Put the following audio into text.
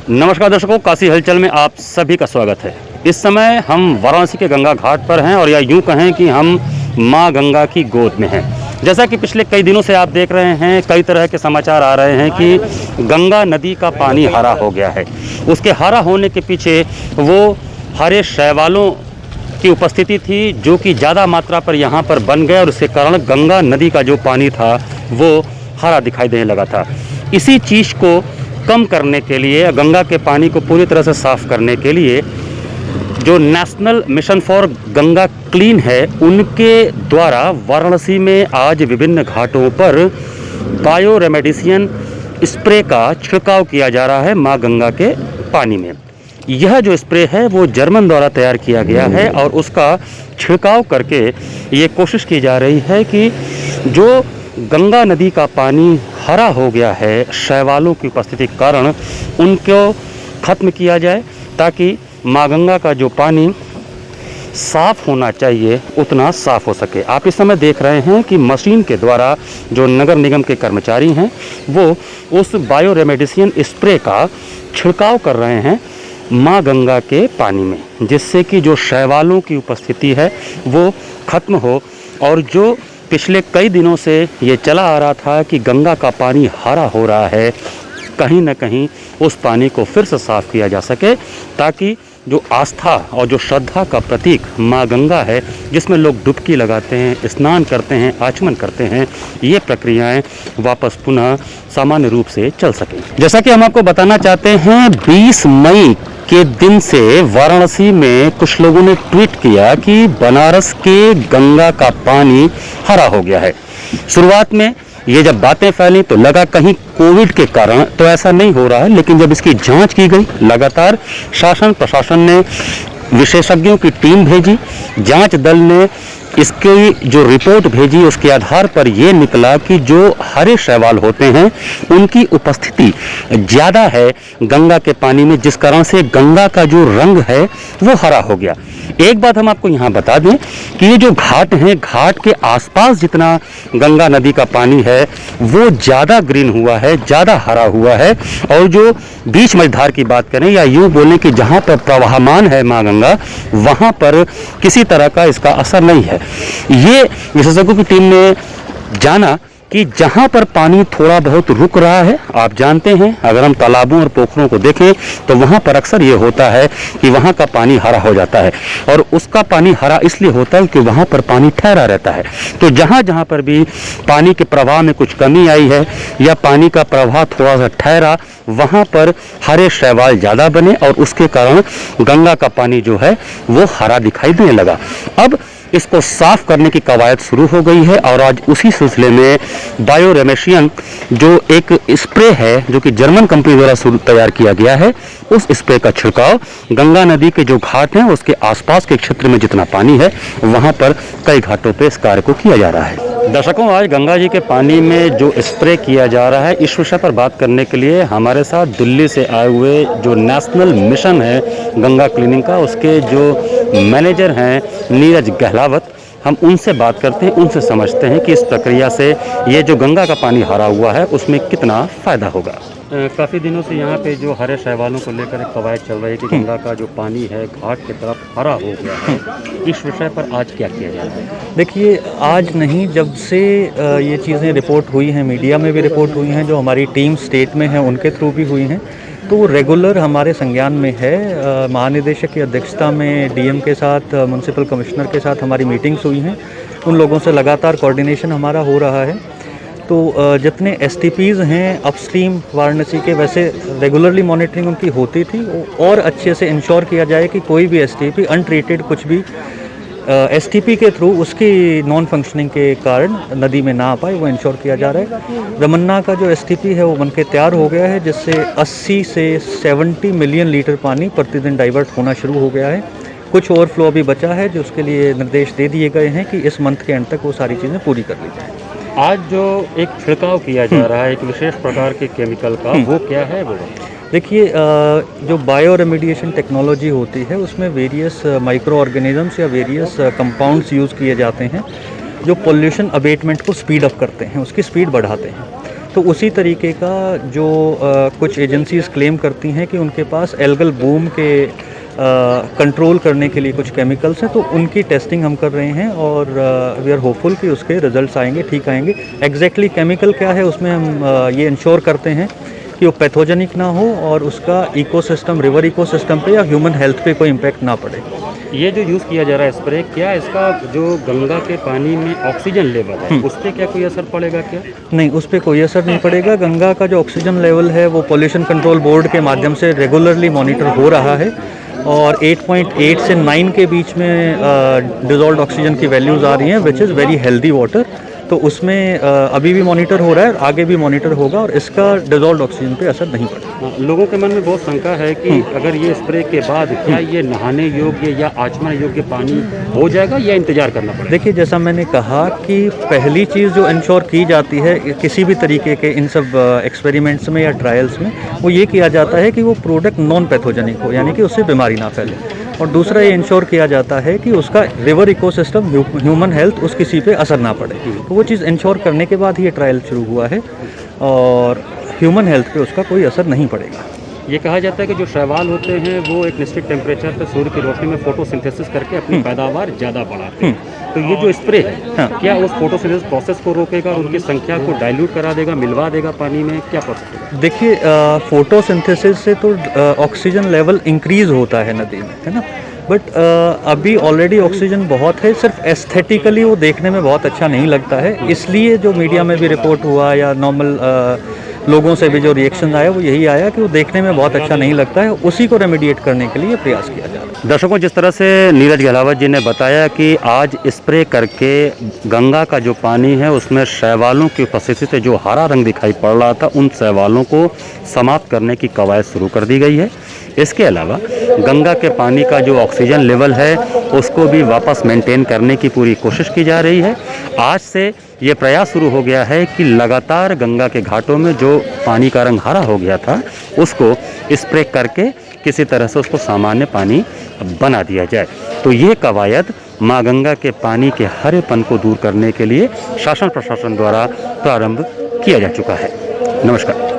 नमस्कार दर्शकों, काशी हलचल में आप सभी का स्वागत है। इस समय हम वाराणसी के गंगा घाट पर हैं और या यूँ कहें कि हम माँ गंगा की गोद में हैं। जैसा कि पिछले कई दिनों से आप देख रहे हैं, कई तरह के समाचार आ रहे हैं कि गंगा नदी का पानी हरा हो गया है। उसके हरा होने के पीछे वो हरे शैवालों की उपस्थिति थी जो कि ज़्यादा मात्रा पर यहाँ पर बन गए और उसके कारण गंगा नदी का जो पानी था वो हरा दिखाई देने लगा था। इसी चीज़ को कम करने के लिए, गंगा के पानी को पूरी तरह से साफ़ करने के लिए जो national mission for Ganga clean है, उनके द्वारा वाराणसी में आज विभिन्न घाटों पर बायो रेमेडिसियन स्प्रे का छिड़काव किया जा रहा है माँ गंगा के पानी में। यह जो स्प्रे है वो जर्मन द्वारा तैयार किया गया है और उसका छिड़काव करके ये कोशिश की जा रही है कि जो गंगा नदी का पानी हरा हो गया है शैवालों की उपस्थिति के कारण, उनको ख़त्म किया जाए ताकि माँ गंगा का जो पानी साफ़ होना चाहिए उतना साफ़ हो सके। आप इस समय देख रहे हैं कि मशीन के द्वारा जो नगर निगम के कर्मचारी हैं वो उस बायो रेमेडिसियन स्प्रे का छिड़काव कर रहे हैं माँ गंगा के पानी में, जिससे कि जो शैवालों की उपस्थिति है वो ख़त्म हो और जो पिछले कई दिनों से ये चला आ रहा था कि गंगा का पानी हरा हो रहा है, कहीं न कहीं उस पानी को फिर से साफ़ किया जा सके ताकि जो आस्था और जो श्रद्धा का प्रतीक माँ गंगा है, जिसमें लोग डुबकी लगाते हैं, स्नान करते हैं, आचमन करते हैं, ये प्रक्रियाएं वापस पुनः सामान्य रूप से चल सकें। जैसा कि हम आपको बताना चाहते हैं, 20 मई के दिन से वाराणसी में कुछ लोगों ने ट्वीट किया कि बनारस के गंगा का पानी हरा हो गया है। शुरुआत में ये जब बातें फैली तो लगा कहीं कोविड के कारण तो ऐसा नहीं हो रहा है, लेकिन जब इसकी जांच की गई, लगातार शासन प्रशासन ने विशेषज्ञों की टीम भेजी, जांच दल ने इसकी जो रिपोर्ट भेजी, उसके आधार पर यह निकला कि जो हरे शैवाल होते हैं उनकी उपस्थिति ज़्यादा है गंगा के पानी में, जिस कारण से गंगा का जो रंग है वो हरा हो गया। एक बात हम आपको यहाँ बता दें कि ये जो घाट हैं, घाट के आसपास जितना गंगा नदी का पानी है वो ज़्यादा ग्रीन हुआ है, ज़्यादा हरा हुआ है, और जो बीच मझधार की बात करें या यूँ बोलें कि जहाँ पर प्रवाहमान है माँ गंगा, वहाँ पर किसी तरह का इसका असर नहीं है। ये विशेषज्ञों की टीम ने जाना कि जहाँ पर पानी थोड़ा बहुत रुक रहा है, आप जानते हैं अगर हम तालाबों और पोखरों को देखें तो वहाँ पर अक्सर ये होता है कि वहाँ का पानी हरा हो जाता है, और उसका पानी हरा इसलिए होता है कि वहाँ पर पानी ठहरा रहता है। तो जहाँ जहाँ पर भी पानी के प्रवाह में कुछ कमी आई है या पानी का प्रवाह थोड़ा सा ठहरा, वहाँ पर हरे शैवाल ज़्यादा बने और उसके कारण गंगा का पानी जो है वो हरा दिखाई देने लगा। अब इसको साफ करने की कवायद शुरू हो गई है और आज उसी सिलसिले में बायो रेमेडिसियन जो एक स्प्रे है जो कि जर्मन कंपनी द्वारा तैयार किया गया है, उस स्प्रे का छिड़काव गंगा नदी के जो घाट हैं उसके आसपास के क्षेत्र में जितना पानी है वहां पर कई घाटों पे इस कार्य को किया जा रहा है। दर्शकों, आज गंगा जी के पानी में जो स्प्रे किया जा रहा है, इस विषय पर बात करने के लिए हमारे साथ दिल्ली से आए हुए जो नेशनल मिशन है गंगा क्लीनिंग का, उसके जो मैनेजर हैं नीरज गहलावत, हम उनसे बात करते हैं, उनसे समझते हैं कि इस प्रक्रिया से ये जो गंगा का पानी हरा हुआ है उसमें कितना फ़ायदा होगा। काफ़ी दिनों से यहाँ पे जो हरे शैवालों को लेकर एक कवायद चल रही है कि गंगा का जो पानी है घाट की तरफ हरा हो गया है, इस विषय पर आज क्या किया जा रहा है? देखिए, आज नहीं, जब से ये चीज़ें रिपोर्ट हुई हैं, मीडिया में भी रिपोर्ट हुई हैं, जो हमारी टीम स्टेट में है उनके थ्रू भी हुई हैं, तो वो रेगुलर हमारे संज्ञान में है। महानिदेशक की अध्यक्षता में डीएम के साथ, म्यूनसिपल कमिश्नर के साथ हमारी मीटिंग्स हुई हैं, उन लोगों से लगातार कोऑर्डिनेशन हमारा हो रहा है। तो जितने एसटीपीज़ हैं अपस्ट्रीम वाराणसी के, वैसे रेगुलरली मॉनिटरिंग उनकी होती थी, और अच्छे से इंश्योर किया जाए कि कोई भी एसटीपी अनट्रीटेड कुछ भी एसटीपी के थ्रू उसकी नॉन फंक्शनिंग के कारण नदी में ना आ पाए, वो इंश्योर किया जा रहा है। रमन्ना का जो एसटीपी है वो बनके तैयार हो गया है, जिससे 80 से 70 मिलियन लीटर पानी प्रतिदिन डाइवर्ट होना शुरू हो गया है। कुछ ओवरफ्लो अभी बचा है, जो उसके लिए निर्देश दे दिए गए हैं कि इस मंथ के एंड तक वो सारी चीज़ें पूरी कर ली जाए। आज जो एक छिड़काव किया जा रहा है एक विशेष प्रकार के केमिकल का, वो क्या है वो? देखिए, जो बायो रेमेडिएशन टेक्नोलॉजी होती है उसमें वेरियस माइक्रो ऑर्गेनिजम्स या वेरियस कंपाउंड्स यूज़ किए जाते हैं जो पोल्यूशन अबेटमेंट को स्पीड अप करते हैं, उसकी स्पीड बढ़ाते हैं। तो उसी तरीके का जो कुछ एजेंसीज़ क्लेम करती हैं कि उनके पास एल्गल बूम के कंट्रोल करने के लिए कुछ केमिकल्स हैं, तो उनकी टेस्टिंग हम कर रहे हैं और वी आर होपफुल कि उसके रिजल्ट्स आएंगे, ठीक आएंगे। एग्जैक्टली केमिकल क्या है उसमें हम ये इंश्योर करते हैं कि वो पैथोजेनिक ना हो और उसका इकोसिस्टम, रिवर इकोसिस्टम पे या ह्यूमन हेल्थ पे कोई इम्पैक्ट ना पड़े। ये जो यूज़ किया जा रहा है स्प्रे, क्या इसका जो गंगा के पानी में ऑक्सीजन लेवल है उस पर क्या कोई असर पड़ेगा क्या? नहीं, उस पर कोई असर नहीं पड़ेगा। गंगा का जो ऑक्सीजन लेवल है वो पोल्यूशन कंट्रोल बोर्ड के माध्यम से रेगुलरली मॉनिटर हो रहा है और 8.8 से 9 के बीच में डिज़ोल्व्ड ऑक्सीजन की वैल्यूज़ आ रही हैं, which is very healthy water. तो उसमें अभी भी मॉनिटर हो रहा है, आगे भी मॉनिटर होगा और इसका डिज़ोल्व्ड ऑक्सीजन पे असर नहीं पड़ेगा। लोगों के मन में बहुत शंका है कि अगर ये स्प्रे के बाद क्या ये नहाने योग्य या आचमन योग्य पानी हो जाएगा या इंतजार करना पड़ेगा? देखिए, जैसा मैंने कहा कि पहली चीज़ जो इंश्योर की जाती है किसी भी तरीके के इन सब एक्सपेरिमेंट्स में या ट्रायल्स में, वो ये किया जाता है कि वो प्रोडक्ट नॉन पैथोजेनिक हो, यानी कि उससे बीमारी ना फैले। और दूसरा ये इंश्योर किया जाता है कि उसका रिवर इकोसिस्टम, ह्यूमन हेल्थ, उस किसी पे असर ना पड़े। तो वो चीज़ इंश्योर करने के बाद ही ये ट्रायल शुरू हुआ है और ह्यूमन हेल्थ पे उसका कोई असर नहीं पड़ेगा। ये कहा जाता है कि जो शैवाल होते हैं वो एक निश्चित टेम्परेचर पर सूर्य की रोशनी में फोटोसिंथेसिस करके अपनी पैदावार ज़्यादा बढ़ाते हैं। तो ये जो स्प्रे है क्या उस फोटोसिंथेसिस प्रोसेस को रोकेगा और उनकी संख्या को डाइल्यूट करा देगा, मिलवा देगा पानी में, क्या प्रोसेस होगा? देखिए, फोटोसिंथेसिस से तो ऑक्सीजन लेवल इंक्रीज़ होता है नदी में, है ना। बट अभी ऑलरेडी ऑक्सीजन बहुत है, सिर्फ एस्थेटिकली वो देखने में बहुत अच्छा नहीं लगता है। इसलिए जो मीडिया में भी रिपोर्ट हुआ या नॉर्मल लोगों से भी जो रिएक्शन आया वो यही आया कि वो देखने में बहुत अच्छा नहीं लगता है। उसी को रेमेडिएट करने के लिए प्रयास किया जा रहा है। दर्शकों, जिस तरह से नीरज गहलावत जी ने बताया कि आज स्प्रे करके गंगा का जो पानी है उसमें शैवालों की उपस्थिति से जो हरा रंग दिखाई पड़ रहा था, उन शैवालों को समाप्त करने की कवायद शुरू कर दी गई है। इसके अलावा गंगा के पानी का जो ऑक्सीजन लेवल है उसको भी वापस मेंटेन करने की पूरी कोशिश की जा रही है। आज से ये प्रयास शुरू हो गया है कि लगातार गंगा के घाटों में जो पानी का रंग हरा हो गया था उसको स्प्रे करके किसी तरह से उसको सामान्य पानी बना दिया जाए। तो ये कवायद माँ गंगा के पानी के हरेपन को दूर करने के लिए शासन प्रशासन द्वारा प्रारंभ किया जा चुका है। नमस्कार।